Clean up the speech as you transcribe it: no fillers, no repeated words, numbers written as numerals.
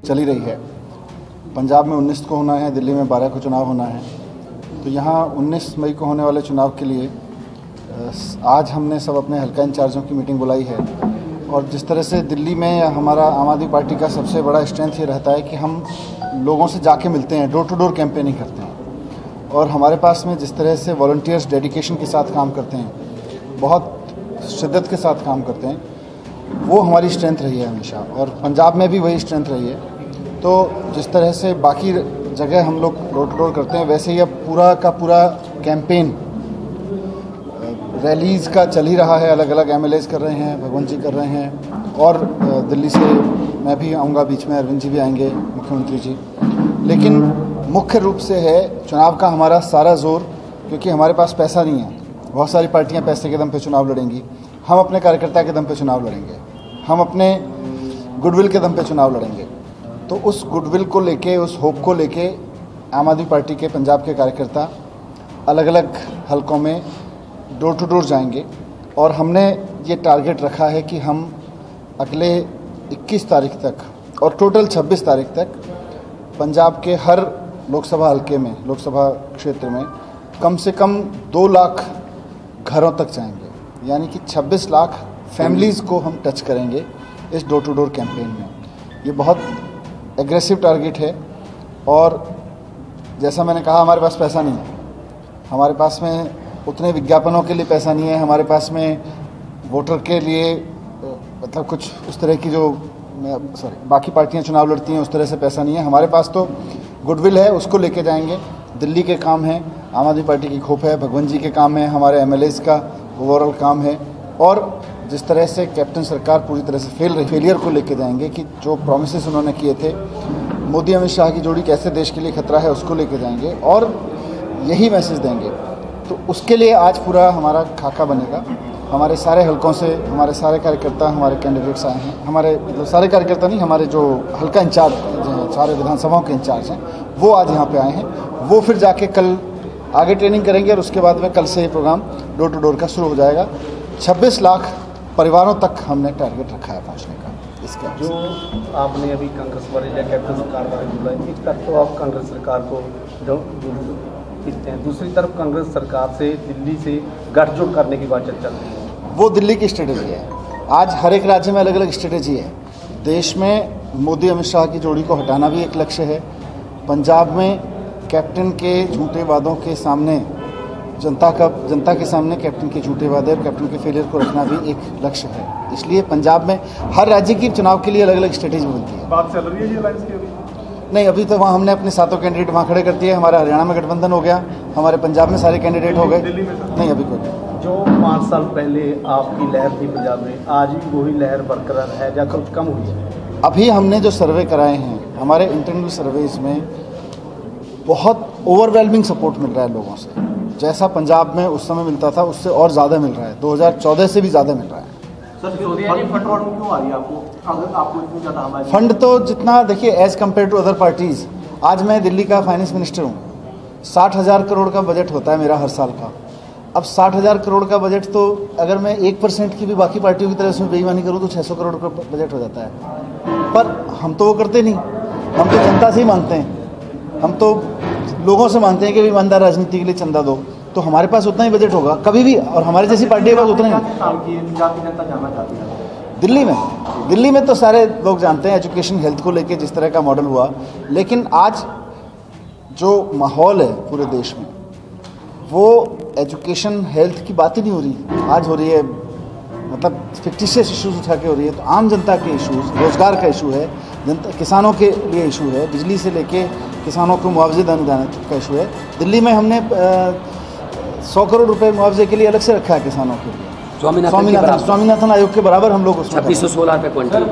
चली रही है। पंजाब में 19 को होना है, दिल्ली में 12 को चुनाव होना है। तो यहाँ 19 मई को होने वाले चुनाव के लिए आज हमने सब अपने हल्का इंचार्जों की मीटिंग बुलाई है। और जिस तरह से दिल्ली में हमारा आम आदमी पार्टी का सबसे बड़ा स्ट्रेंथ ये रहता है कि हम लोगों से जाके मिलते हैं, डोर टू डोर कैंपेनिंग करते हैं। और हमारे पास में जिस तरह से वॉलंटियर्स डेडिकेशन के साथ काम करते हैं, बहुत शिद्दत के साथ काम करते हैं, वो हमारी स्ट्रेंथ रही है हमेशा। और पंजाब में भी वही स्ट्रेंथ रही है। तो जिस तरह से बाकी जगह हम लोग डोर टू डोर करते हैं, वैसे ही अब पूरा का पूरा कैंपेन रैलीज़ का चल ही रहा है। अलग अलग MLAs कर रहे हैं, भगवंत जी कर रहे हैं, और दिल्ली से मैं भी आऊँगा, बीच में अरविंद जी भी आएंगे, मुख्यमंत्री जी। लेकिन मुख्य रूप से है चुनाव का हमारा सारा जोर, क्योंकि हमारे पास पैसा नहीं है। बहुत सारी पार्टियां पैसे के दम पे चुनाव लड़ेंगी, हम अपने कार्यकर्ता के दम पे चुनाव लड़ेंगे, हम अपने गुडविल के दम पे चुनाव लड़ेंगे। तो उस गुडविल को लेके, उस होप को लेके आम आदमी पार्टी के पंजाब के कार्यकर्ता अलग अलग हलकों में डोर टू डोर जाएंगे। और हमने ये टारगेट रखा है कि हम अगले 21 तारीख तक और टोटल 26 तारीख तक पंजाब के हर लोकसभा हलके में, लोकसभा क्षेत्र में कम से कम 2 लाख घरों तक जाएंगे। यानी कि 26 लाख फैमिलीज़ को हम टच करेंगे इस डोर टू डोर कैंपेन में। ये बहुत एग्रेसिव टारगेट है। और जैसा मैंने कहा, हमारे पास पैसा नहीं है, हमारे पास में उतने विज्ञापनों के लिए पैसा नहीं है, हमारे पास में वोटर के लिए मतलब कुछ उस तरह की जो बाकी पार्टियां चुनाव लड़ती हैं उस तरह से पैसा नहीं है। हमारे पास तो गुडविल है, उसको लेके जाएंगे। दिल्ली के काम है, आम आदमी पार्टी की खोप है, भगवंत जी के काम है, हमारे MLAs का ओवरऑल काम है। और जिस तरह से कैप्टन सरकार पूरी तरह से फेलियर को लेके जाएंगे कि जो प्रॉमिसेस उन्होंने किए थे, मोदी अमित शाह की जोड़ी कैसे देश के लिए खतरा है, उसको लेके जाएंगे और यही मैसेज देंगे। तो उसके लिए आज पूरा हमारा खाका बनेगा। हमारे सारे हलकों से हमारे सारे कार्यकर्ता, हमारे कैंडिडेट्स आए हैं। हमारे सारे कार्यकर्ता नहीं, हमारे जो हल्का इंचार्ज हैं, सारे विधानसभाओं के इंचार्ज हैं, वो आज यहाँ पे आए हैं। वो फिर जाके कल आगे ट्रेनिंग करेंगे और उसके बाद में कल से ये प्रोग्राम डोर टू डोर का शुरू हो जाएगा। 26 लाख परिवारों तक हमने टारगेट रखा है पहुँचने का। इसके जो आपने अभी कांग्रेस वाले या कैप्टन सरकार वाले बोला है, एक तरफ तो आप कांग्रेस सरकार को खींचते हैं, दूसरी तरफ कांग्रेस सरकार से दिल्ली से गठजोड़ करने की बात चल रही है। वो दिल्ली की स्ट्रेटेजी है। आज हर एक राज्य में अलग अलग स्ट्रेटेजी है। देश में मोदी अमित शाह की जोड़ी को हटाना भी एक लक्ष्य है। पंजाब में कैप्टन के झूठे वादों के सामने जनता के सामने कैप्टन के झूठे वादे और कैप्टन के फेलियर को रखना भी एक लक्ष्य है। इसलिए पंजाब में हर राज्य की चुनाव के लिए अलग अलग स्ट्रेटेजी बनती है। बात चल रही है ये अलायंस की? अभी नहीं, अभी तो वहाँ हमने अपने 7 कैंडिडेट वहाँ खड़े कर दिए। हमारा हरियाणा में गठबंधन हो गया, हमारे पंजाब में सारे कैंडिडेट हो गए। दिल्ली में नहीं, अभी कोई नहीं। जो 5 साल पहले आपकी लहर थी पंजाब में, आज भी वही लहर बरकरार है या कुछ कम हुई है? अभी हमने जो सर्वे कराए हैं, हमारे इंटरनल सर्वेज में बहुत ओवरवेलमिंग सपोर्ट मिल रहा है लोगों से। जैसा पंजाब में उस समय मिलता था उससे और ज़्यादा मिल रहा है, 2014 से भी ज़्यादा मिल रहा है। सर, फंड प्रॉब्लम क्यों आ रही है आपको? अगर आपको इतनी ज़्यादा हमारी फंड तो जितना देखिए, as compare to other parties, आज मैं दिल्ली का फाइनेंस मिनिस्टर हूँ। 60,000 करोड़ का बजट होता है मेरा हर साल का। अब 60,000 करोड़ का बजट, तो अगर मैं 1% की भी बाकी पार्टियों की तरह उसमें बेईमानी करूँ तो 600 करोड़ का बजट हो जाता है। पर हम तो वो करते नहीं, हम तो जनता से ही मांगते हैं। हम तो लोगों से मांगते हैं कि ईमानदार राजनीति के लिए चंदा दो, तो हमारे पास उतना ही बजट होगा कभी भी, और हमारी जैसी पार्टी के पास उतना ही। दिल्ली में तो सारे लोग जानते हैं एजुकेशन हेल्थ को लेके जिस तरह का मॉडल हुआ। लेकिन आज जो माहौल है पूरे देश में, वो एजुकेशन हेल्थ की बात ही नहीं हो रही। आज हो रही है मतलब फिक्टिशियस इश्यूज उठा के हो रही है। तो आम जनता के इश्यूज, रोजगार का इशू है, जनता किसानों के लिए इशू है, बिजली से लेके किसानों को मुआवजे देने का इशू है। दिल्ली में हमने 100 करोड़ रुपए मुआवजे के लिए अलग से रखा है किसानों के लिए। स्वामीनाथन आयोग के बराबर हम लोग उसमें 2616 रुपये क्विंटल।